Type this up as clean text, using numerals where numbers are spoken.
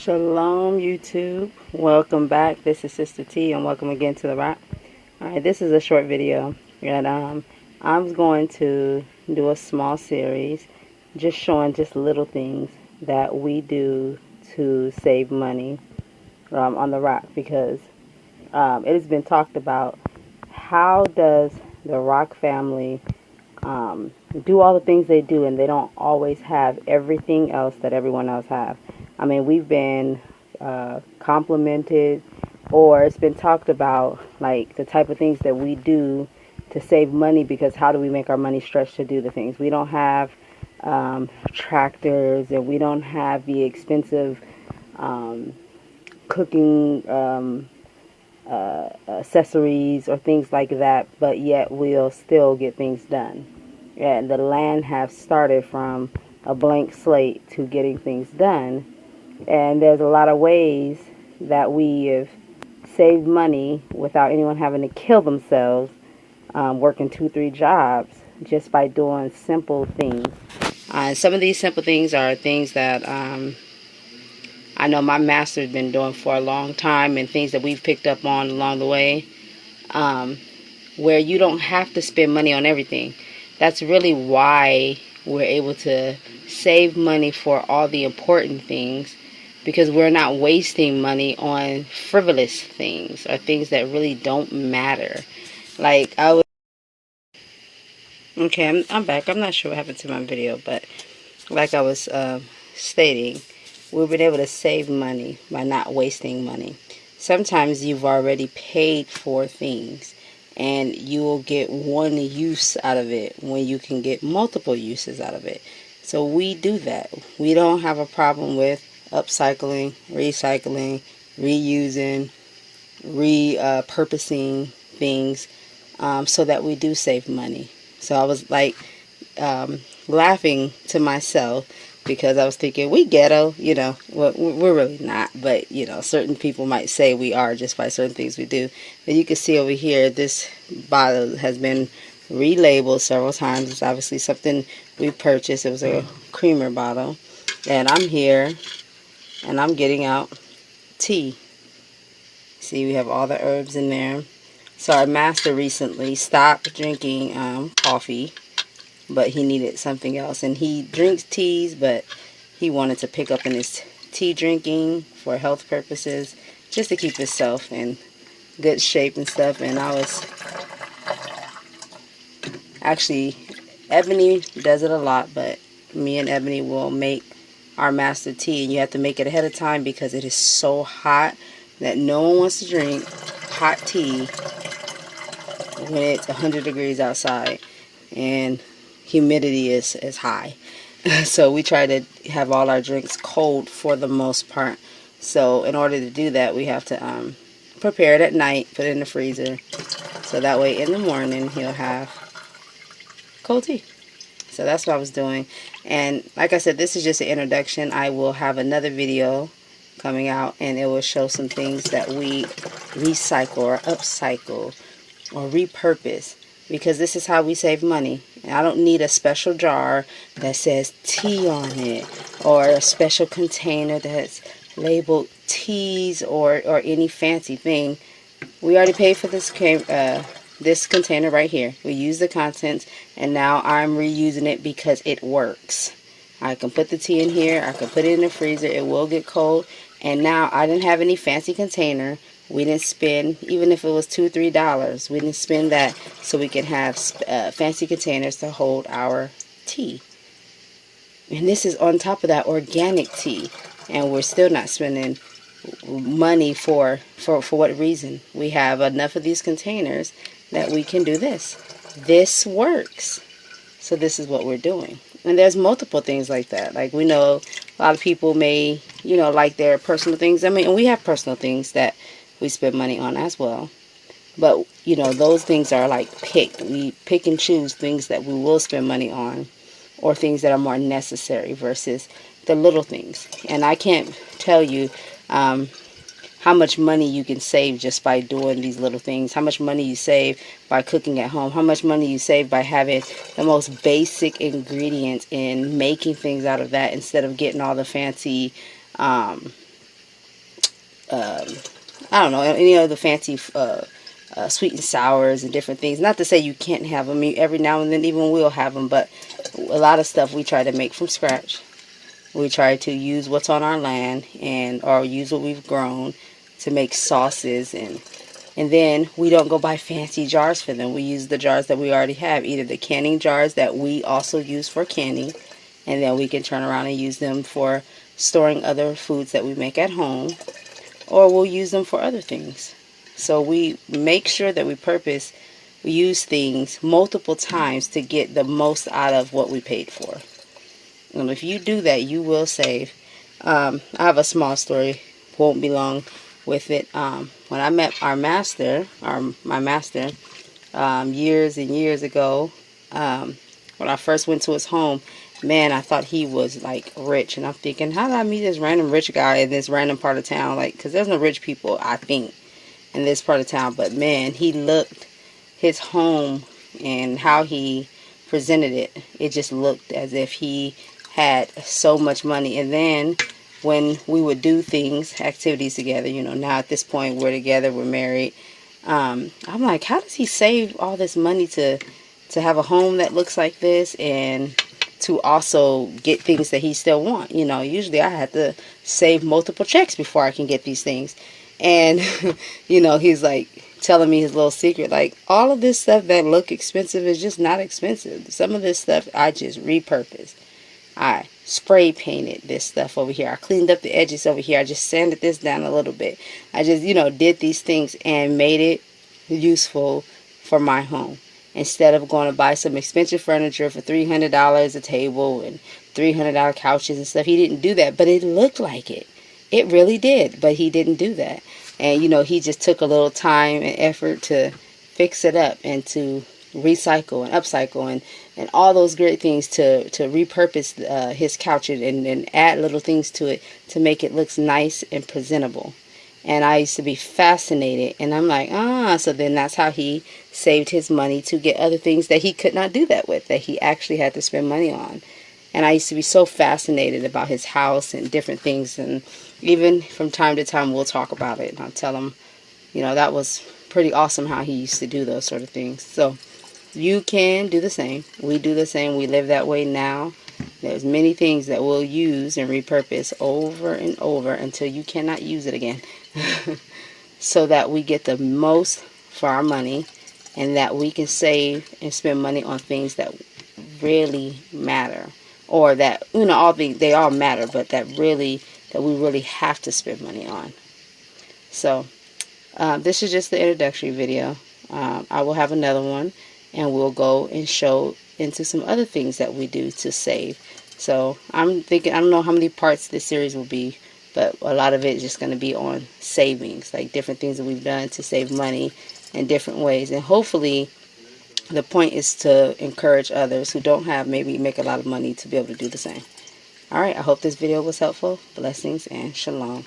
Shalom YouTube, welcome back. This is Sister T and welcome again to the Rock. Alright, this is a short video and I'm going to do a small series just showing just little things that we do to save money on the Rock, because it has been talked about, how does the Rock family do all the things they do and they don't always have everything else that everyone else have. I mean, we've been complimented, or it's been talked about, like the type of things that we do to save money, because how do we make our money stretch to do the things? We don't have tractors, and we don't have the expensive cooking accessories or things like that, but yet we'll still get things done. And the land has started from a blank slate to getting things done. And there's a lot of ways that we have saved money without anyone having to kill themselves, working 2-3 jobs, just by doing simple things. Some of these simple things are things that I know my master's been doing for a long time, and things that we've picked up on along the way, where you don't have to spend money on everything. That's really why we're able to save money for all the important things, because we're not wasting money on frivolous things or things that really don't matter. Like okay, I'm back. I'm not sure what happened to my video, but like I was stating, we've been able to save money by not wasting money. Sometimes you've already paid for things, and you will get one use out of it when you can get multiple uses out of it. So we do that. We don't have a problem with upcycling, recycling, reusing, repurposing things, so that we do save money. So I was like laughing to myself, because I was thinking, we ghetto, you know. Well, we're really not, but you know, certain people might say we are just by certain things we do. But you can see over here, this bottle has been relabeled several times. It's obviously something we purchased. It was a creamer bottle, and I'm here and I'm getting out tea. See, we have all the herbs in there. So our master recently stopped drinking coffee, but he needed something else, and he drinks teas, but he wanted to pick up in his tea drinking for health purposes, just to keep himself in good shape and stuff. And I was actually, Ebony does it a lot, but me and Ebony will make our master tea, and you have to make it ahead of time because it is so hot that no one wants to drink hot tea when it's 100 degrees outside and humidity is high. So we try to have all our drinks cold for the most part. So in order to do that, we have to prepare it at night, put it in the freezer, so that way in the morning he'll have cold tea. So that's what I was doing. And like I said, this is just an introduction. I will have another video coming out, and it will show some things that we recycle or upcycle or repurpose, because this is how we save money. And I don't need a special jar that says tea on it, or a special container that's labeled teas, or any fancy thing. We already paid for this container right here. We use the contents, and now I'm reusing it because it works. I can put the tea in here, I can put it in the freezer, it will get cold. And now I didn't have any fancy container. We didn't spend, even if it was $2-3, we didn't spend that so we can have fancy containers to hold our tea. And this is on top of that organic tea, and we're still not spending money for what reason? We have enough of these containers that we can do this. This works. So this is what we're doing. And there's multiple things like that. Like, we know a lot of people may, you know, like their personal things. I mean, and we have personal things that we spend money on as well. But, you know, those things are like picked. We pick and choose things that we will spend money on, or things that are more necessary versus the little things. And I can't tell you how much money you can save just by doing these little things. How much money you save by cooking at home. How much money you save by having the most basic ingredients and making things out of that, instead of getting all the fancy I don't know, any of the fancy sweet and sours and different things. Not to say you can't have them. Every now and then even we'll have them, but a lot of stuff we try to make from scratch. We try to use what's on our land or use what we've grown to make sauces, and then we don't go buy fancy jars for them. We use the jars that we already have, either the canning jars that we also use for canning, and then we can turn around and use them for storing other foods that we make at home, or we'll use them for other things. So we make sure that we use things multiple times to get the most out of what we paid for. And if you do that, you will save. I have a small story, won't be long with it. When I met my master, years and years ago, when I first went to his home, man, I thought he was like rich, and I'm thinking, how did I meet this random rich guy in this random part of town? Like, because there's no rich people, I think, in this part of town. But man, his home and how he presented it just looked as if he had so much money. And then when we would do things, activities together, now at this point we're together, we're married, I'm like, how does he save all this money to have a home that looks like this, and to also get things that he still wants? Usually I have to save multiple checks before I can get these things. And he's like telling me his little secret, like, all of this stuff that look expensive is just not expensive. Some of this stuff I just repurposed. I spray painted this stuff over here. I cleaned up the edges over here. I just sanded this down a little bit. I just, did these things and made it useful for my home. Instead of going to buy some expensive furniture for $300 a table and $300 couches and stuff. He didn't do that, but it looked like it. It really did, but he didn't do that. And, he just took a little time and effort to fix it up and to recycle and upcycle and all those great things to repurpose his couch and add little things to it to make it look nice and presentable. And I used to be fascinated, and I'm like, so then that's how he saved his money to get other things that he could not do that with, that he actually had to spend money on. And I used to be so fascinated about his house and different things, and even from time to time we'll talk about it, and I'll tell him, that was pretty awesome how he used to do those sort of things. So you can do the same. We do the same. We live that way now. There's many things that we'll use and repurpose over and over until you cannot use it again. So that we get the most for our money, and that we can save and spend money on things that really matter. Or that, they all matter, but that we really have to spend money on. So this is just the introductory video. I will have another one, and we'll go and show into some other things that we do to save. So I'm thinking, I don't know how many parts this series will be, but a lot of it is just going to be on savings, like different things that we've done to save money in different ways. And hopefully the point is to encourage others who don't have, maybe make a lot of money, to be able to do the same. Alright, I hope this video was helpful. Blessings and shalom.